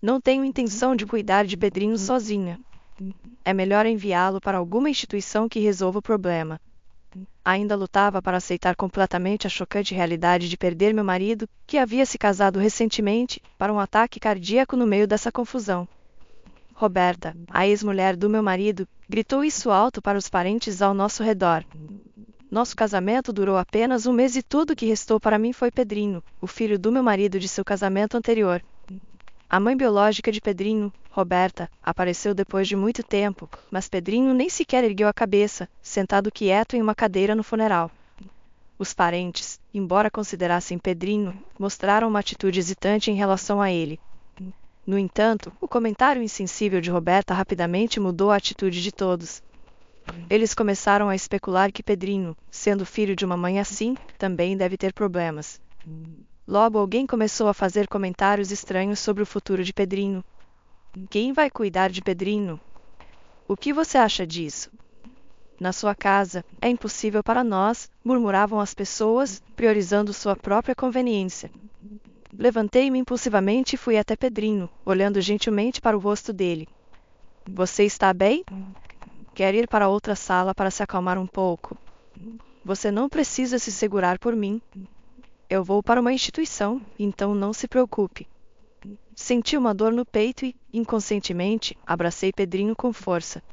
Não tenho intenção de cuidar de Pedrinho sozinha. É melhor enviá-lo para alguma instituição que resolva o problema. Ainda lutava para aceitar completamente a chocante realidade de perder meu marido, que havia se casado recentemente, para um ataque cardíaco no meio dessa confusão. Roberta, a ex-mulher do meu marido, gritou isso alto para os parentes ao nosso redor. Nosso casamento durou apenas um mês e tudo que restou para mim foi Pedrinho, o filho do meu marido de seu casamento anterior. A mãe biológica de Pedrinho, Roberta, apareceu depois de muito tempo, mas Pedrinho nem sequer ergueu a cabeça, sentado quieto em uma cadeira no funeral. Os parentes, embora considerassem Pedrinho, mostraram uma atitude hesitante em relação a ele. No entanto, o comentário insensível de Roberta rapidamente mudou a atitude de todos. Eles começaram a especular que Pedrinho, sendo filho de uma mãe assim, também deve ter problemas. Logo alguém começou a fazer comentários estranhos sobre o futuro de Pedrinho. Quem vai cuidar de Pedrinho? O que você acha disso? Na sua casa, é impossível para nós, murmuravam as pessoas, priorizando sua própria conveniência. Levantei-me impulsivamente e fui até Pedrinho, olhando gentilmente para o rosto dele. Você está bem? Quer ir para outra sala para se acalmar um pouco? Você não precisa se segurar por mim. Eu vou para uma instituição, então não se preocupe. Senti uma dor no peito e, inconscientemente, abracei Pedrinho com força.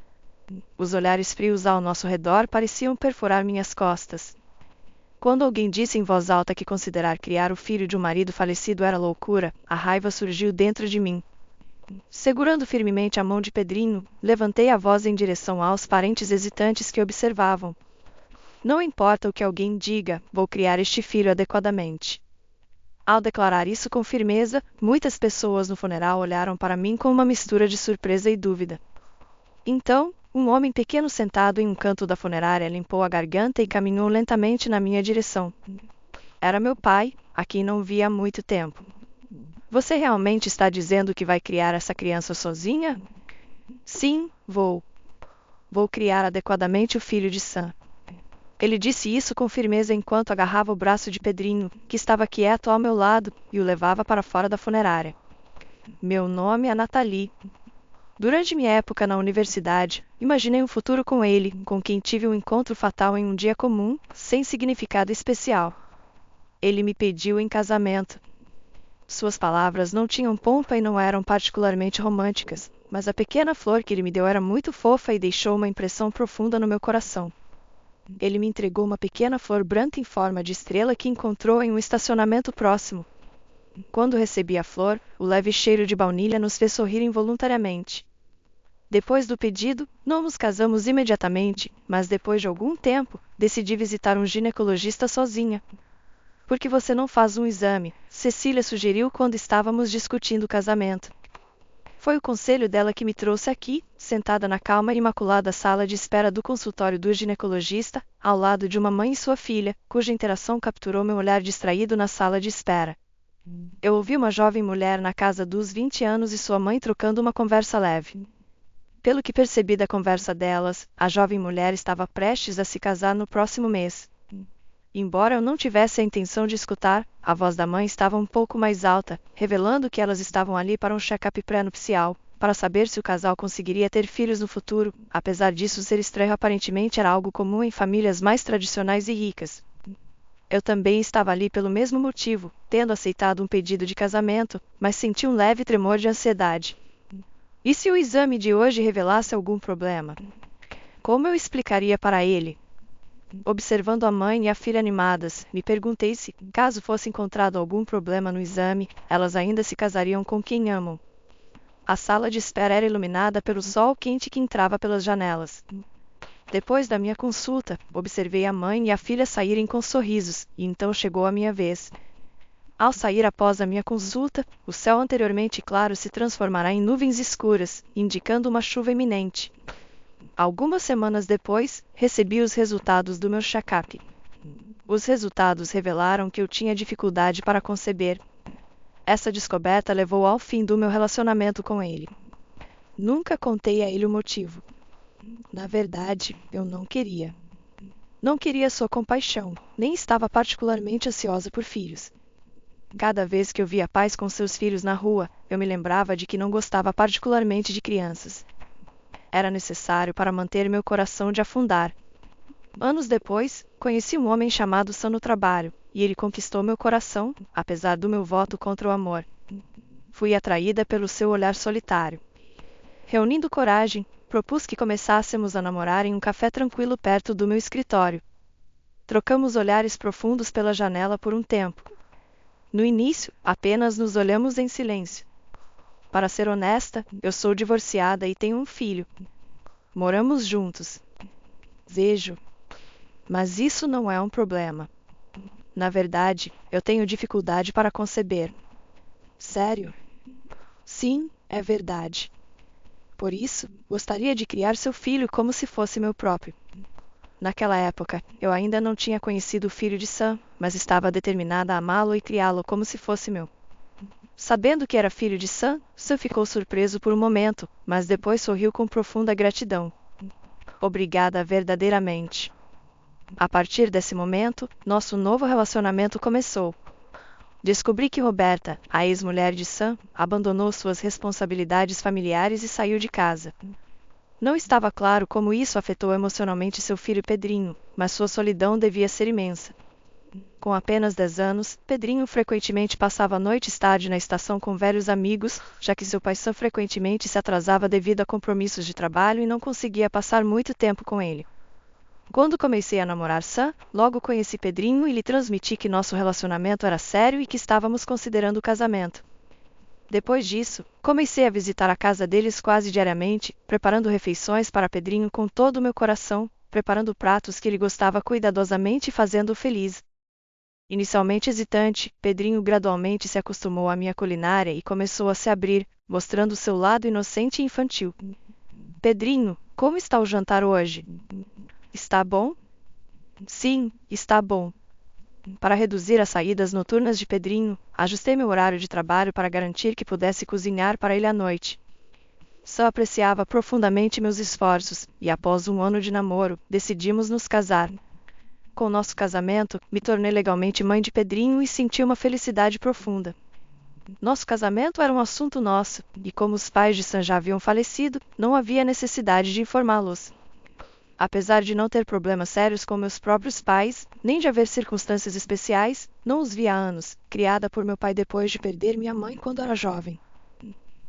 Os olhares frios ao nosso redor pareciam perfurar minhas costas. Quando alguém disse em voz alta que considerar criar o filho de um marido falecido era loucura, a raiva surgiu dentro de mim. Segurando firmemente a mão de Pedrinho, levantei a voz em direção aos parentes hesitantes que observavam. Não importa o que alguém diga, vou criar este filho adequadamente. Ao declarar isso com firmeza, muitas pessoas no funeral olharam para mim com uma mistura de surpresa e dúvida. Então, um homem pequeno sentado em um canto da funerária limpou a garganta e caminhou lentamente na minha direção. Era meu pai, a quem não via há muito tempo. Você realmente está dizendo que vai criar essa criança sozinha? Sim, vou. Vou criar adequadamente o filho de Sam. Ele disse isso com firmeza enquanto agarrava o braço de Pedrinho, que estava quieto ao meu lado, e o levava para fora da funerária. Meu nome é Nathalie. Durante minha época na universidade, imaginei um futuro com ele, com quem tive um encontro fatal em um dia comum, sem significado especial. Ele me pediu em casamento. Suas palavras não tinham pompa e não eram particularmente românticas, mas a pequena flor que ele me deu era muito fofa e deixou uma impressão profunda no meu coração. Ele me entregou uma pequena flor branca em forma de estrela que encontrou em um estacionamento próximo. Quando recebi a flor, o leve cheiro de baunilha nos fez sorrir involuntariamente. Depois do pedido, não nos casamos imediatamente, mas depois de algum tempo, decidi visitar um ginecologista sozinha. Por que você não faz um exame? Cecília sugeriu quando estávamos discutindo o casamento. Foi o conselho dela que me trouxe aqui, sentada na calma e imaculada sala de espera do consultório do ginecologista, ao lado de uma mãe e sua filha, cuja interação capturou meu olhar distraído na sala de espera. Eu ouvi uma jovem mulher na casa dos 20 anos e sua mãe trocando uma conversa leve. Pelo que percebi da conversa delas, a jovem mulher estava prestes a se casar no próximo mês. Embora eu não tivesse a intenção de escutar, a voz da mãe estava um pouco mais alta, revelando que elas estavam ali para um check-up pré-nupcial, para saber se o casal conseguiria ter filhos no futuro. Apesar disso ser estranho, aparentemente era algo comum em famílias mais tradicionais e ricas. Eu também estava ali pelo mesmo motivo, tendo aceitado um pedido de casamento, mas senti um leve tremor de ansiedade. E se o exame de hoje revelasse algum problema? Como eu explicaria para ele? Observando a mãe e a filha animadas, me perguntei se, caso fosse encontrado algum problema no exame, elas ainda se casariam com quem amam. A sala de espera era iluminada pelo sol quente que entrava pelas janelas. Depois da minha consulta, observei a mãe e a filha saírem com sorrisos, e então chegou a minha vez. Ao sair após a minha consulta, o céu anteriormente claro se transformará em nuvens escuras, indicando uma chuva iminente. Algumas semanas depois, recebi os resultados do meu check-up. Os resultados revelaram que eu tinha dificuldade para conceber. Essa descoberta levou ao fim do meu relacionamento com ele. Nunca contei a ele o motivo. Na verdade, eu não queria. Não queria sua compaixão, nem estava particularmente ansiosa por filhos. Cada vez que eu via pais com seus filhos na rua, eu me lembrava de que não gostava particularmente de crianças. Era necessário para manter meu coração de afundar. Anos depois, conheci um homem chamado Sam no trabalho, e ele conquistou meu coração, apesar do meu voto contra o amor. Fui atraída pelo seu olhar solitário. Reunindo coragem, propus que começássemos a namorar em um café tranquilo perto do meu escritório. Trocamos olhares profundos pela janela por um tempo. No início, apenas nos olhamos em silêncio. Para ser honesta, eu sou divorciada e tenho um filho. Moramos juntos. Vejo. Mas isso não é um problema. Na verdade, eu tenho dificuldade para conceber. Sério? Sim, é verdade. Por isso, gostaria de criar seu filho como se fosse meu próprio. Naquela época, eu ainda não tinha conhecido o filho de Sam, mas estava determinada a amá-lo e criá-lo como se fosse meu. Sabendo que era filho de Sam, Sam ficou surpreso por um momento, mas depois sorriu com profunda gratidão. Obrigada verdadeiramente. A partir desse momento, nosso novo relacionamento começou. Descobri que Roberta, a ex-mulher de Sam, abandonou suas responsabilidades familiares e saiu de casa. Não estava claro como isso afetou emocionalmente seu filho Pedrinho, mas sua solidão devia ser imensa. Com apenas 10 anos, Pedrinho frequentemente passava noites tarde na estação com velhos amigos, já que seu pai Sam frequentemente se atrasava devido a compromissos de trabalho e não conseguia passar muito tempo com ele. Quando comecei a namorar Sam, logo conheci Pedrinho e lhe transmiti que nosso relacionamento era sério e que estávamos considerando o casamento. Depois disso, comecei a visitar a casa deles quase diariamente, preparando refeições para Pedrinho com todo o meu coração, preparando pratos que ele gostava cuidadosamente e fazendo-o feliz. Inicialmente hesitante, Pedrinho gradualmente se acostumou à minha culinária e começou a se abrir, mostrando seu lado inocente e infantil. Pedrinho, como está o jantar hoje? Está bom? Sim, está bom. Para reduzir as saídas noturnas de Pedrinho, ajustei meu horário de trabalho para garantir que pudesse cozinhar para ele à noite. Só apreciava profundamente meus esforços, e após um ano de namoro, decidimos nos casar. Com nosso casamento, me tornei legalmente mãe de Pedrinho e senti uma felicidade profunda. Nosso casamento era um assunto nosso, e como os pais de Sam já haviam falecido, não havia necessidade de informá-los. Apesar de não ter problemas sérios com meus próprios pais, nem de haver circunstâncias especiais, não os via há anos, criada por meu pai depois de perder minha mãe quando era jovem.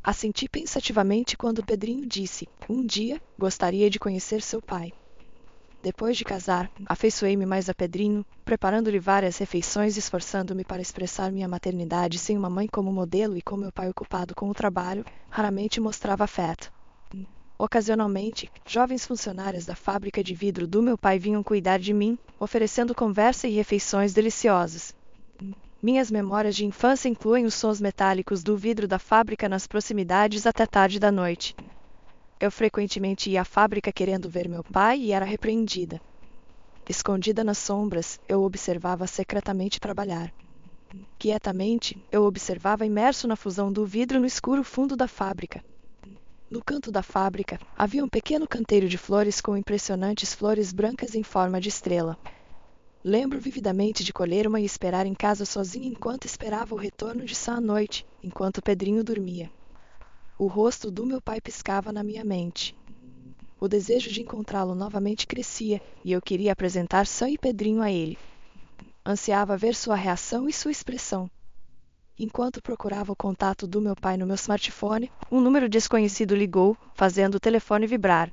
Assenti pensativamente quando Pedrinho disse, um dia, gostaria de conhecer seu pai. Depois de casar, afeiçoei-me mais a Pedrinho, preparando-lhe várias refeições e esforçando-me para expressar minha maternidade sem uma mãe como modelo e com meu pai ocupado com o trabalho, raramente mostrava afeto. Ocasionalmente, jovens funcionárias da fábrica de vidro do meu pai vinham cuidar de mim, oferecendo conversa e refeições deliciosas. Minhas memórias de infância incluem os sons metálicos do vidro da fábrica nas proximidades até tarde da noite. Eu frequentemente ia à fábrica querendo ver meu pai e era repreendida. Escondida nas sombras, eu observava secretamente trabalhar. Quietamente, eu observava imerso na fusão do vidro no escuro fundo da fábrica. No canto da fábrica, havia um pequeno canteiro de flores com impressionantes flores brancas em forma de estrela. Lembro vividamente de colher uma e esperar em casa sozinha enquanto esperava o retorno de Sam à noite, enquanto Pedrinho dormia. O rosto do meu pai piscava na minha mente. O desejo de encontrá-lo novamente crescia, e eu queria apresentar Sam e Pedrinho a ele. Ansiava ver sua reação e sua expressão. Enquanto procurava o contato do meu pai no meu smartphone, um número desconhecido ligou, fazendo o telefone vibrar.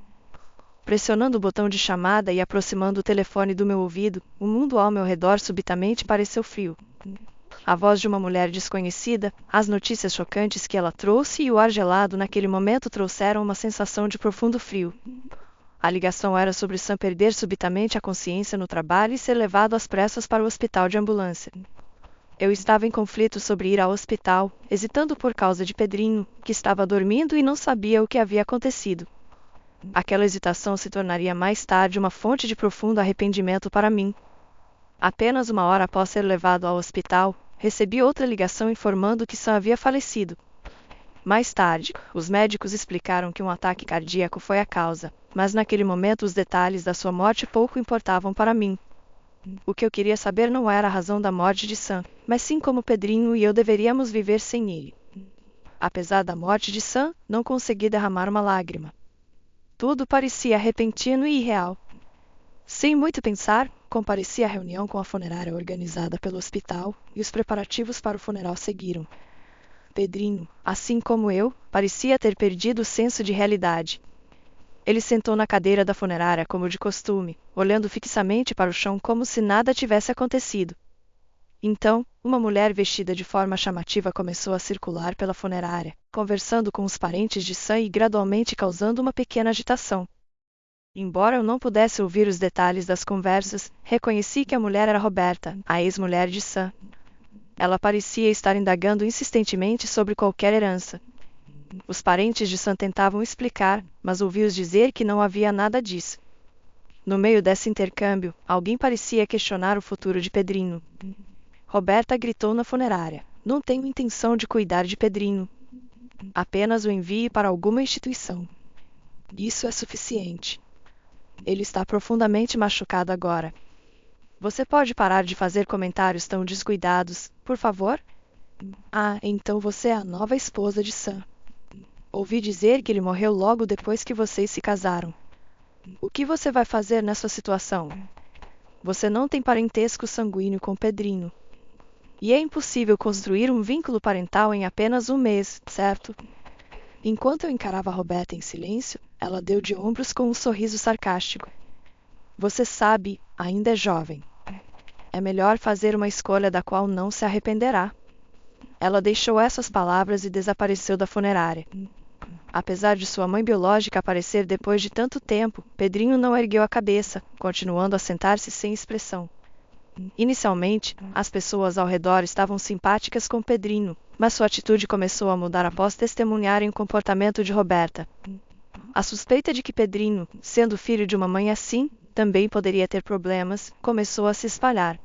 Pressionando o botão de chamada e aproximando o telefone do meu ouvido, o mundo ao meu redor subitamente pareceu frio. A voz de uma mulher desconhecida, as notícias chocantes que ela trouxe e o ar gelado naquele momento trouxeram uma sensação de profundo frio. A ligação era sobre Sam perder subitamente a consciência no trabalho e ser levado às pressas para o hospital de ambulância. Eu estava em conflito sobre ir ao hospital, hesitando por causa de Pedrinho, que estava dormindo e não sabia o que havia acontecido. Aquela hesitação se tornaria mais tarde uma fonte de profundo arrependimento para mim. Apenas uma hora após ser levado ao hospital, recebi outra ligação informando que Sam havia falecido. Mais tarde, os médicos explicaram que um ataque cardíaco foi a causa, mas naquele momento os detalhes da sua morte pouco importavam para mim. O que eu queria saber não era a razão da morte de Sam, mas sim como Pedrinho e eu deveríamos viver sem ele. Apesar da morte de Sam, não consegui derramar uma lágrima. Tudo parecia repentino e irreal. Sem muito pensar, compareci à reunião com a funerária organizada pelo hospital e os preparativos para o funeral seguiram. Pedrinho, assim como eu, parecia ter perdido o senso de realidade. Ele sentou na cadeira da funerária como de costume, olhando fixamente para o chão como se nada tivesse acontecido. Então, uma mulher vestida de forma chamativa começou a circular pela funerária, conversando com os parentes de Sam e gradualmente causando uma pequena agitação. Embora eu não pudesse ouvir os detalhes das conversas, reconheci que a mulher era Roberta, a ex-mulher de Sam. Ela parecia estar indagando insistentemente sobre qualquer herança. Os parentes de Sam tentavam explicar, mas ouvi-os dizer que não havia nada disso. No meio desse intercâmbio, alguém parecia questionar o futuro de Pedrinho. Roberta gritou na funerária: "Não tenho intenção de cuidar de Pedrinho. Apenas o envie para alguma instituição. Isso é suficiente. Ele está profundamente machucado agora. Você pode parar de fazer comentários tão descuidados, por favor? Ah, então você é a nova esposa de Sam. Ouvi dizer que ele morreu logo depois que vocês se casaram. O que você vai fazer nessa situação? Você não tem parentesco sanguíneo com Pedrinho. E é impossível construir um vínculo parental em apenas um mês, certo?" Enquanto eu encarava Roberta em silêncio, ela deu de ombros com um sorriso sarcástico. "Você sabe, ainda é jovem. É melhor fazer uma escolha da qual não se arrependerá." Ela deixou essas palavras e desapareceu da funerária. Apesar de sua mãe biológica aparecer depois de tanto tempo, Pedrinho não ergueu a cabeça, continuando a sentar-se sem expressão. Inicialmente, as pessoas ao redor estavam simpáticas com Pedrinho, mas sua atitude começou a mudar após testemunharem o comportamento de Roberta. A suspeita de que Pedrinho, sendo filho de uma mãe assim, também poderia ter problemas, começou a se espalhar.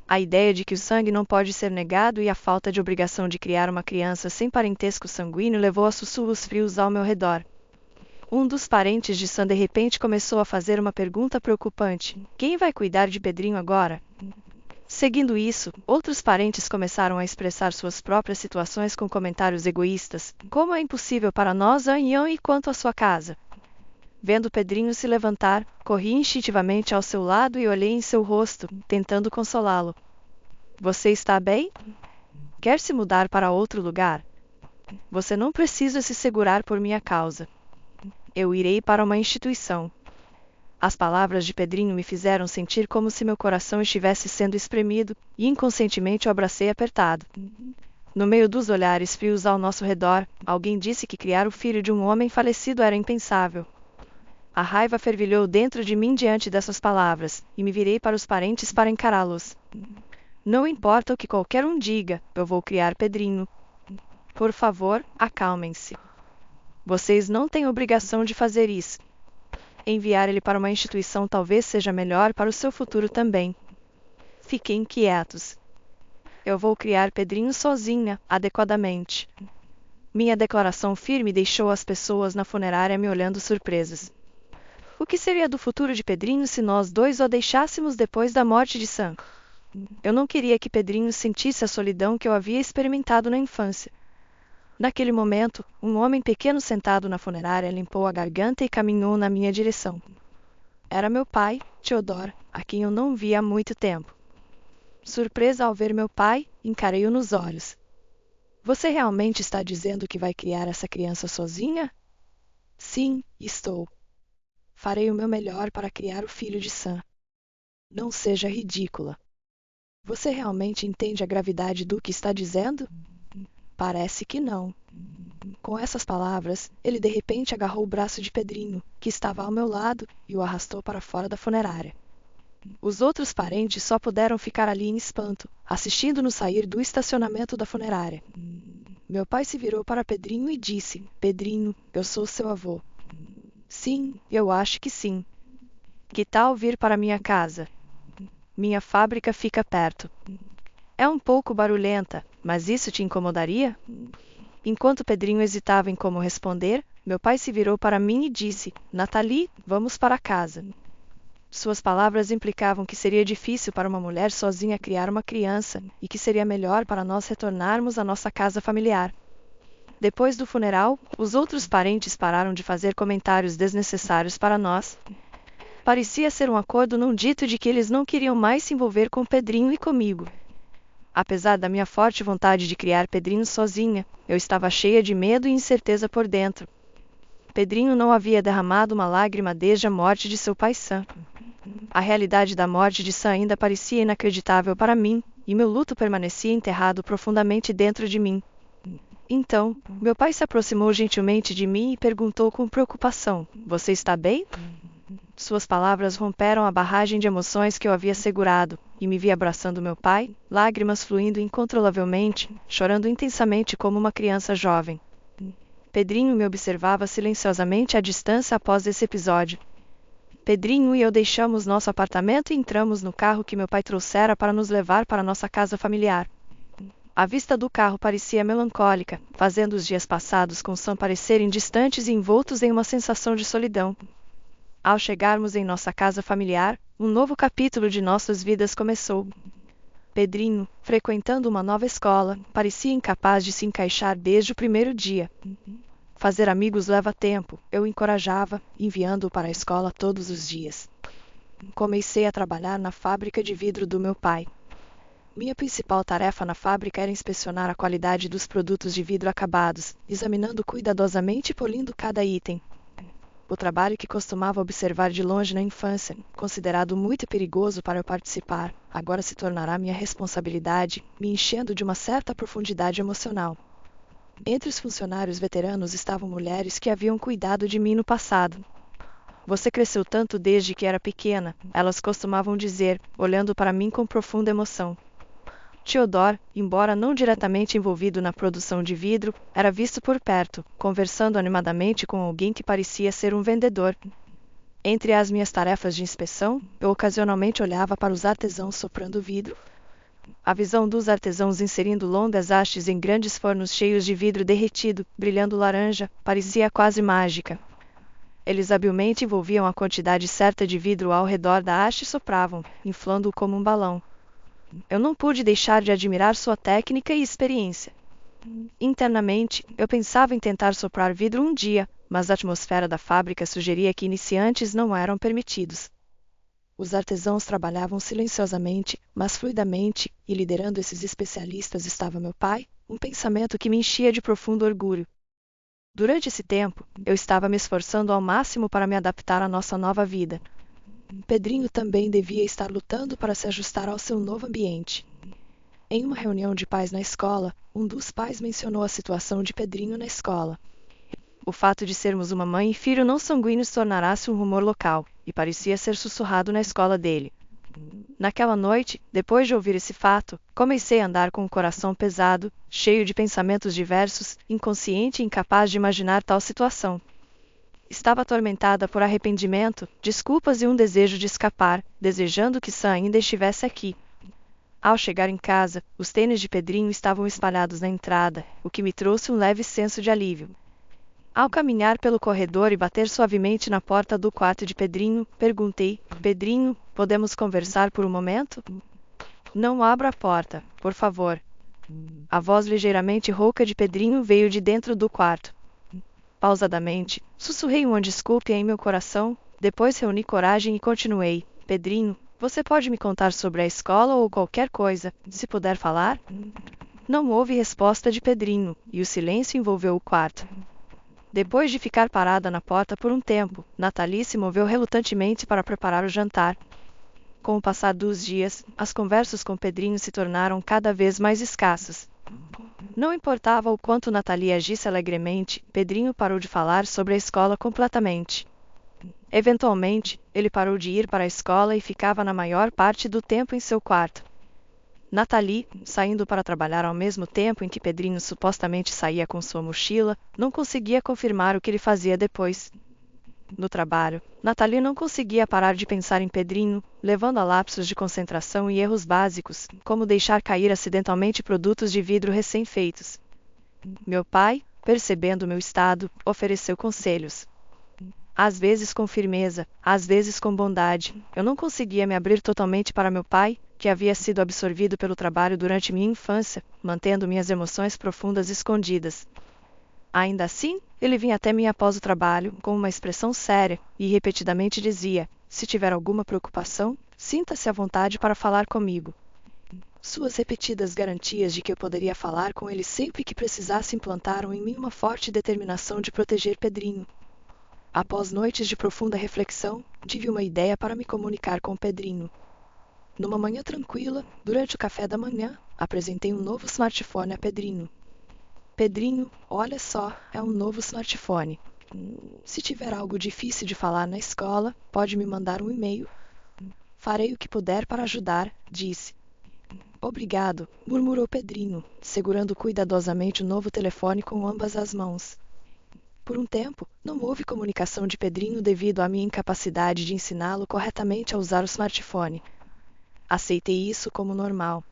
A ideia de que o sangue não pode ser negado e a falta de obrigação de criar uma criança sem parentesco sanguíneo levou a sussurros frios ao meu redor. Um dos parentes de Sam de repente começou a fazer uma pergunta preocupante: "Quem vai cuidar de Pedrinho agora?" Seguindo isso, outros parentes começaram a expressar suas próprias situações com comentários egoístas, como "é impossível para nós e quanto à sua casa." Vendo Pedrinho se levantar, corri instintivamente ao seu lado e olhei em seu rosto, tentando consolá-lo. "Você está bem? Quer se mudar para outro lugar? Você não precisa se segurar por minha causa. Eu irei para uma instituição." As palavras de Pedrinho me fizeram sentir como se meu coração estivesse sendo espremido, e inconscientemente o abracei apertado. No meio dos olhares frios ao nosso redor, alguém disse que criar o filho de um homem falecido era impensável. A raiva fervilhou dentro de mim diante dessas palavras, e me virei para os parentes para encará-los. "Não importa o que qualquer um diga, eu vou criar Pedrinho. Por favor, acalmem-se. Vocês não têm obrigação de fazer isso. Enviar ele para uma instituição talvez seja melhor para o seu futuro também. Fiquem quietos. Eu vou criar Pedrinho sozinha, adequadamente." Minha declaração firme deixou as pessoas na funerária me olhando surpresas. O que seria do futuro de Pedrinho se nós dois o deixássemos depois da morte de Sam? Eu não queria que Pedrinho sentisse a solidão que eu havia experimentado na infância. Naquele momento, um homem pequeno sentado na funerária limpou a garganta e caminhou na minha direção. Era meu pai, Theodore, a quem eu não via há muito tempo. Surpresa ao ver meu pai, encarei-o nos olhos. "Você realmente está dizendo que vai criar essa criança sozinha?" "Sim, estou. Farei o meu melhor para criar o filho de Sam." "Não seja ridícula. Você realmente entende a gravidade do que está dizendo?" "Parece que não." Com essas palavras, ele de repente agarrou o braço de Pedrinho, que estava ao meu lado, e o arrastou para fora da funerária. Os outros parentes só puderam ficar ali em espanto, assistindo-nos sair do estacionamento da funerária. Meu pai se virou para Pedrinho e disse: "Pedrinho, eu sou seu avô." "Sim, eu acho que sim." "Que tal vir para minha casa? Minha fábrica fica perto." "É um pouco barulhenta, mas isso te incomodaria?" Enquanto Pedrinho hesitava em como responder, meu pai se virou para mim e disse: "Nathalie, vamos para casa." Suas palavras implicavam que seria difícil para uma mulher sozinha criar uma criança e que seria melhor para nós retornarmos à nossa casa familiar. Depois do funeral, os outros parentes pararam de fazer comentários desnecessários para nós. Parecia ser um acordo não dito de que eles não queriam mais se envolver com Pedrinho e comigo. Apesar da minha forte vontade de criar Pedrinho sozinha, eu estava cheia de medo e incerteza por dentro. Pedrinho não havia derramado uma lágrima desde a morte de seu pai Sam. A realidade da morte de Sam ainda parecia inacreditável para mim, e meu luto permanecia enterrado profundamente dentro de mim. Então, meu pai se aproximou gentilmente de mim e perguntou com preocupação: "Você está bem?" Suas palavras romperam a barragem de emoções que eu havia segurado, e me vi abraçando meu pai, lágrimas fluindo incontrolavelmente, chorando intensamente como uma criança jovem. Pedrinho me observava silenciosamente à distância após esse episódio. Pedrinho e eu deixamos nosso apartamento e entramos no carro que meu pai trouxera para nos levar para nossa casa familiar. A vista do carro parecia melancólica, fazendo os dias passados com Sam parecerem distantes e envoltos em uma sensação de solidão. Ao chegarmos em nossa casa familiar, um novo capítulo de nossas vidas começou. Pedrinho, frequentando uma nova escola, parecia incapaz de se encaixar desde o primeiro dia. Fazer amigos leva tempo, eu o encorajava, enviando-o para a escola todos os dias. Comecei a trabalhar na fábrica de vidro do meu pai. Minha principal tarefa na fábrica era inspecionar a qualidade dos produtos de vidro acabados, examinando cuidadosamente e polindo cada item. O trabalho que costumava observar de longe na infância, considerado muito perigoso para eu participar, agora se tornará minha responsabilidade, me enchendo de uma certa profundidade emocional. Entre os funcionários veteranos estavam mulheres que haviam cuidado de mim no passado. "Você cresceu tanto desde que era pequena", elas costumavam dizer, olhando para mim com profunda emoção. Theodore, embora não diretamente envolvido na produção de vidro, era visto por perto, conversando animadamente com alguém que parecia ser um vendedor. Entre as minhas tarefas de inspeção, eu ocasionalmente olhava para os artesãos soprando vidro. A visão dos artesãos inserindo longas hastes em grandes fornos cheios de vidro derretido, brilhando laranja, parecia quase mágica. Eles habilmente envolviam a quantidade certa de vidro ao redor da haste e sopravam, inflando-o como um balão. Eu não pude deixar de admirar sua técnica e experiência. Internamente, eu pensava em tentar soprar vidro um dia, mas a atmosfera da fábrica sugeria que iniciantes não eram permitidos. Os artesãos trabalhavam silenciosamente, mas fluidamente, e liderando esses especialistas estava meu pai, um pensamento que me enchia de profundo orgulho. Durante esse tempo, eu estava me esforçando ao máximo para me adaptar à nossa nova vida. Pedrinho também devia estar lutando para se ajustar ao seu novo ambiente. Em uma reunião de pais na escola, um dos pais mencionou a situação de Pedrinho na escola. O fato de sermos uma mãe e filho não sanguíneos tornara-se um rumor local, e parecia ser sussurrado na escola dele. Naquela noite, depois de ouvir esse fato, comecei a andar com o coração pesado, cheio de pensamentos diversos, inconsciente e incapaz de imaginar tal situação. Estava atormentada por arrependimento, desculpas e um desejo de escapar, desejando que Sam ainda estivesse aqui. Ao chegar em casa, os tênis de Pedrinho estavam espalhados na entrada, o que me trouxe um leve senso de alívio. Ao caminhar pelo corredor e bater suavemente na porta do quarto de Pedrinho, perguntei: "Pedrinho, podemos conversar por um momento?" "Não abra a porta, por favor." A voz ligeiramente rouca de Pedrinho veio de dentro do quarto. Pausadamente, sussurrei uma desculpa em meu coração, depois reuni coragem e continuei: "Pedrinho, você pode me contar sobre a escola ou qualquer coisa, se puder falar?" Não houve resposta de Pedrinho, e o silêncio envolveu o quarto. Depois de ficar parada na porta por um tempo, Nathalie se moveu relutantemente para preparar o jantar. Com o passar dos dias, as conversas com Pedrinho se tornaram cada vez mais escassas. Não importava o quanto Nathalie agisse alegremente, Pedrinho parou de falar sobre a escola completamente. Eventualmente, ele parou de ir para a escola e ficava na maior parte do tempo em seu quarto. Nathalie, saindo para trabalhar ao mesmo tempo em que Pedrinho supostamente saía com sua mochila, não conseguia confirmar o que ele fazia depois. No trabalho, Nathalie não conseguia parar de pensar em Pedrinho, levando a lapsos de concentração e erros básicos, como deixar cair acidentalmente produtos de vidro recém-feitos. Meu pai, percebendo meu estado, ofereceu conselhos. Às vezes com firmeza, às vezes com bondade. Eu não conseguia me abrir totalmente para meu pai, que havia sido absorvido pelo trabalho durante minha infância, mantendo minhas emoções profundas escondidas. Ainda assim, ele vinha até mim após o trabalho, com uma expressão séria, e repetidamente dizia: se tiver alguma preocupação, sinta-se à vontade para falar comigo. Suas repetidas garantias de que eu poderia falar com ele sempre que precisasse implantaram em mim uma forte determinação de proteger Pedrinho. Após noites de profunda reflexão, tive uma ideia para me comunicar com Pedrinho. Numa manhã tranquila, durante o café da manhã, apresentei um novo smartphone a Pedrinho. Pedrinho, olha só, é um novo smartphone. Se tiver algo difícil de falar na escola, pode me mandar um e-mail. Farei o que puder para ajudar, disse. Obrigado, murmurou Pedrinho, segurando cuidadosamente o novo telefone com ambas as mãos. Por um tempo, não houve comunicação de Pedrinho devido à minha incapacidade de ensiná-lo corretamente a usar o smartphone. Aceitei isso como normal.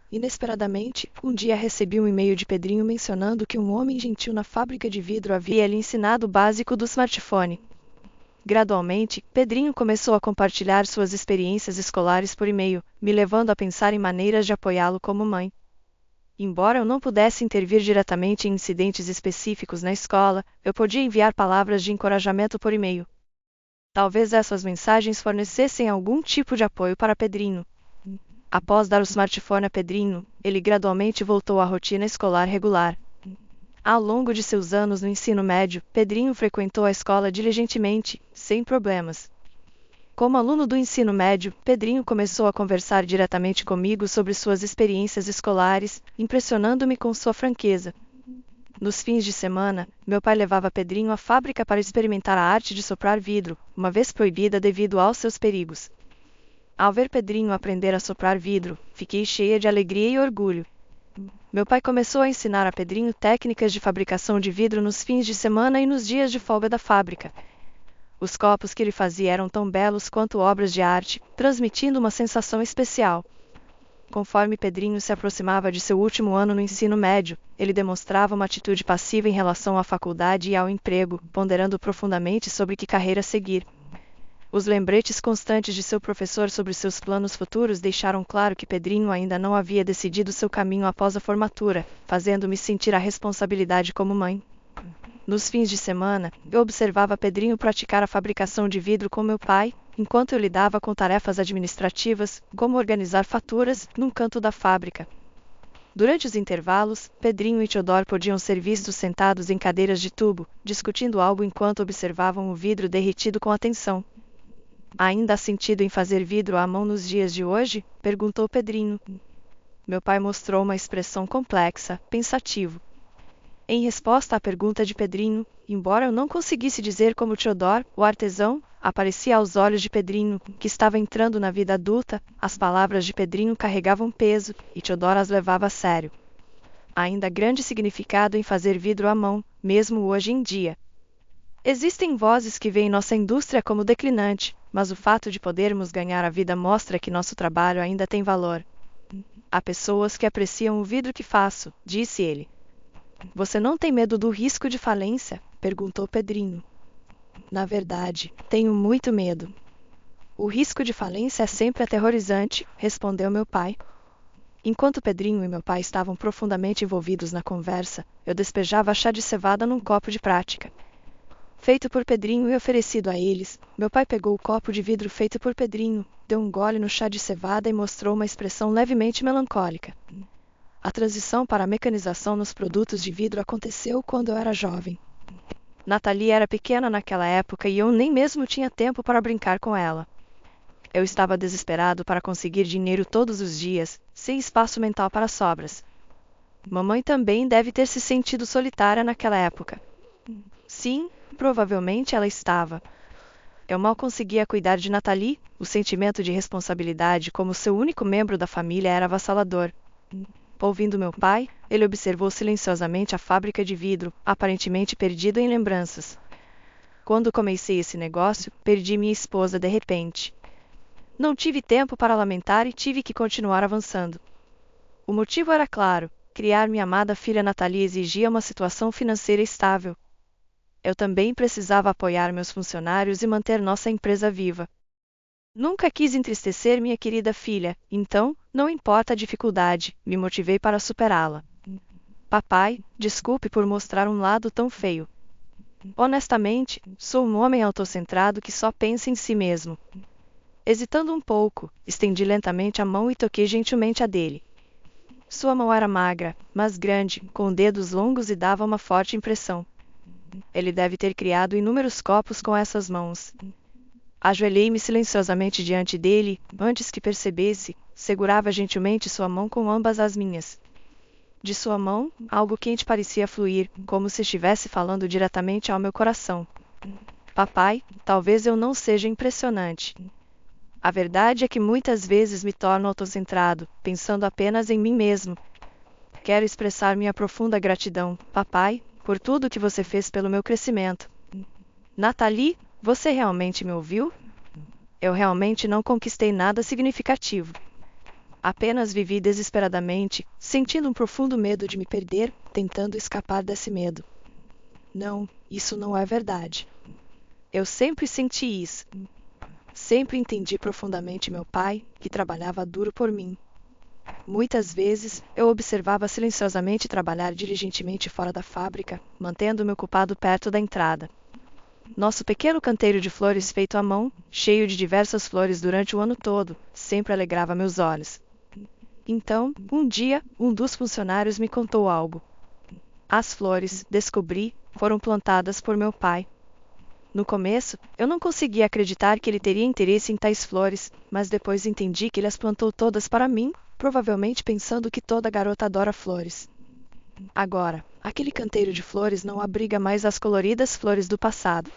Inesperadamente, um dia recebi um e-mail de Pedrinho mencionando que um homem gentil na fábrica de vidro havia lhe ensinado o básico do smartphone. Gradualmente, Pedrinho começou a compartilhar suas experiências escolares por e-mail, me levando a pensar em maneiras de apoiá-lo como mãe. Embora eu não pudesse intervir diretamente em incidentes específicos na escola, eu podia enviar palavras de encorajamento por e-mail. Talvez essas mensagens fornecessem algum tipo de apoio para Pedrinho. Após dar o smartphone a Pedrinho, ele gradualmente voltou à rotina escolar regular. Ao longo de seus anos no ensino médio, Pedrinho frequentou a escola diligentemente, sem problemas. Como aluno do ensino médio, Pedrinho começou a conversar diretamente comigo sobre suas experiências escolares, impressionando-me com sua franqueza. Nos fins de semana, meu pai levava Pedrinho à fábrica para experimentar a arte de soprar vidro, uma vez proibida devido aos seus perigos. Ao ver Pedrinho aprender a soprar vidro, fiquei cheia de alegria e orgulho. Meu pai começou a ensinar a Pedrinho técnicas de fabricação de vidro nos fins de semana e nos dias de folga da fábrica. Os copos que ele fazia eram tão belos quanto obras de arte, transmitindo uma sensação especial. Conforme Pedrinho se aproximava de seu último ano no ensino médio, ele demonstrava uma atitude passiva em relação à faculdade e ao emprego, ponderando profundamente sobre que carreira seguir. Os lembretes constantes de seu professor sobre seus planos futuros deixaram claro que Pedrinho ainda não havia decidido seu caminho após a formatura, fazendo-me sentir a responsabilidade como mãe. Nos fins de semana, eu observava Pedrinho praticar a fabricação de vidro com meu pai, enquanto eu lidava com tarefas administrativas, como organizar faturas, num canto da fábrica. Durante os intervalos, Pedrinho e Teodoro podiam ser vistos sentados em cadeiras de tubo, discutindo algo enquanto observavam o vidro derretido com atenção. Ainda há sentido em fazer vidro à mão nos dias de hoje? Perguntou Pedrinho. Meu pai mostrou uma expressão complexa, pensativo. Em resposta à pergunta de Pedrinho, embora eu não conseguisse dizer como Teodoro, o artesão, aparecia aos olhos de Pedrinho, que estava entrando na vida adulta, as palavras de Pedrinho carregavam peso, e Teodoro as levava a sério. Ainda há grande significado em fazer vidro à mão, mesmo hoje em dia. Existem vozes que veem nossa indústria como declinante, mas o fato de podermos ganhar a vida mostra que nosso trabalho ainda tem valor. Há pessoas que apreciam o vidro que faço, disse ele. Você não tem medo do risco de falência? Perguntou Pedrinho. Na verdade, tenho muito medo. O risco de falência é sempre aterrorizante, respondeu meu pai. Enquanto Pedrinho e meu pai estavam profundamente envolvidos na conversa, eu despejava chá de cevada num copo de prática. Feito por Pedrinho e oferecido a eles, meu pai pegou o copo de vidro feito por Pedrinho, deu um gole no chá de cevada e mostrou uma expressão levemente melancólica. A transição para a mecanização nos produtos de vidro aconteceu quando eu era jovem. Nathalie era pequena naquela época e eu nem mesmo tinha tempo para brincar com ela. Eu estava desesperado para conseguir dinheiro todos os dias, sem espaço mental para sobras. Mamãe também deve ter se sentido solitária naquela época. Sim, provavelmente ela estava. Eu mal conseguia cuidar de Nathalie, o sentimento de responsabilidade como seu único membro da família era avassalador. Ouvindo meu pai, ele observou silenciosamente a fábrica de vidro, aparentemente perdido em lembranças. Quando comecei esse negócio, perdi minha esposa de repente. Não tive tempo para lamentar e tive que continuar avançando. O motivo era claro: criar minha amada filha Nathalie exigia uma situação financeira estável. eu também precisava apoiar meus funcionários e manter nossa empresa viva. Nunca quis entristecer minha querida filha, então, não importa a dificuldade, me motivei para superá-la. Papai, desculpe por mostrar um lado tão feio. Honestamente, sou um homem autocentrado que só pensa em si mesmo. Hesitando um pouco, estendi lentamente a mão e toquei gentilmente a dele. Sua mão era magra, mas grande, com dedos longos e dava uma forte impressão. Ele deve ter criado inúmeros copos com essas mãos. Ajoelhei-me silenciosamente diante dele, antes que percebesse, segurava gentilmente sua mão com ambas as minhas. De sua mão, algo quente parecia fluir, como se estivesse falando diretamente ao meu coração. Papai, talvez eu não seja impressionante. A verdade é que muitas vezes me torno autocentrado, pensando apenas em mim mesmo. Quero expressar minha profunda gratidão, papai, por tudo que você fez pelo meu crescimento. Nathalie, você realmente me ouviu? Eu realmente não conquistei nada significativo. Apenas vivi desesperadamente, sentindo um profundo medo de me perder, tentando escapar desse medo. Não, isso não é verdade. Eu sempre senti isso. Sempre entendi profundamente meu pai, que trabalhava duro por mim. Muitas vezes, eu observava silenciosamente trabalhar diligentemente fora da fábrica, mantendo-me ocupado perto da entrada. Nosso pequeno canteiro de flores feito à mão, cheio de diversas flores durante o ano todo, sempre alegrava meus olhos. Então, um dia, um dos funcionários me contou algo. As flores, descobri, foram plantadas por meu pai. No começo, eu não conseguia acreditar que ele teria interesse em tais flores, mas depois entendi que ele as plantou todas para mim, provavelmente pensando que toda garota adora flores. Agora, aquele canteiro de flores não abriga mais as coloridas flores do passado.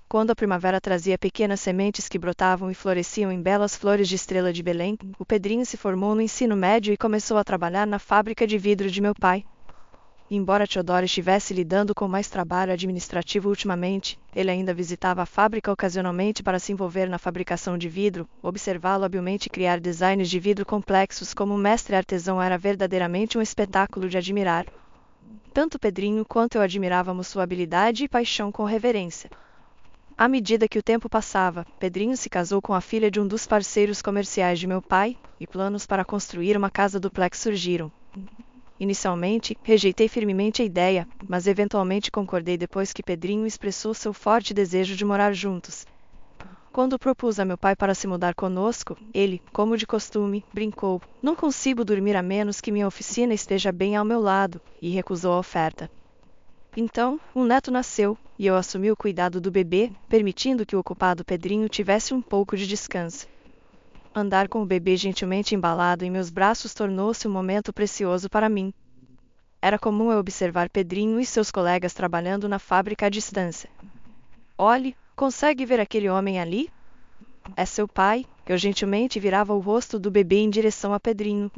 Quando a primavera trazia pequenas sementes que brotavam e floresciam em belas flores de estrela de Belém, o Pedrinho se formou no ensino médio e começou a trabalhar na fábrica de vidro de meu pai. Embora Theodore estivesse lidando com mais trabalho administrativo ultimamente, ele ainda visitava a fábrica ocasionalmente para se envolver na fabricação de vidro, observá-lo habilmente criar designs de vidro complexos como um mestre artesão era verdadeiramente um espetáculo de admirar. Tanto Pedrinho quanto eu admirávamos sua habilidade e paixão com reverência. À medida que o tempo passava, Pedrinho se casou com a filha de um dos parceiros comerciais de meu pai, e planos para construir uma casa duplex surgiram. Inicialmente, rejeitei firmemente a ideia, mas eventualmente concordei depois que Pedrinho expressou seu forte desejo de morar juntos. Quando propus a meu pai para se mudar conosco, ele, como de costume, brincou: "Não consigo dormir a menos que minha oficina esteja bem ao meu lado", e recusou a oferta. Então, um neto nasceu, e eu assumi o cuidado do bebê, permitindo que o ocupado Pedrinho tivesse um pouco de descanso. Andar com o bebê gentilmente embalado em meus braços tornou-se um momento precioso para mim. Era comum eu observar Pedrinho e seus colegas trabalhando na fábrica à distância. "Olhe, consegue ver aquele homem ali? É seu pai?" Eu gentilmente virava o rosto do bebê em direção a Pedrinho.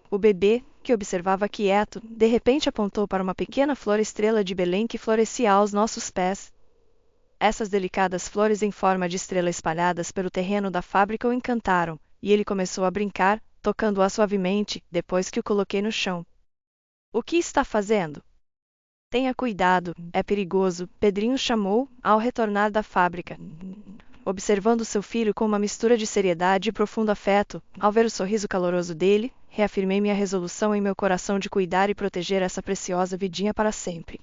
O bebê, que observava quieto, de repente apontou para uma pequena flor estrela de Belém que florescia aos nossos pés. Essas delicadas flores em forma de estrela espalhadas pelo terreno da fábrica o encantaram, e ele começou a brincar, tocando-a suavemente, depois que o coloquei no chão. "O que está fazendo?" "Tenha cuidado, é perigoso", Pedrinho chamou, ao retornar da fábrica. Observando seu filho com uma mistura de seriedade e profundo afeto, ao ver o sorriso caloroso dele, reafirmei minha resolução em meu coração de cuidar e proteger essa preciosa vidinha para sempre.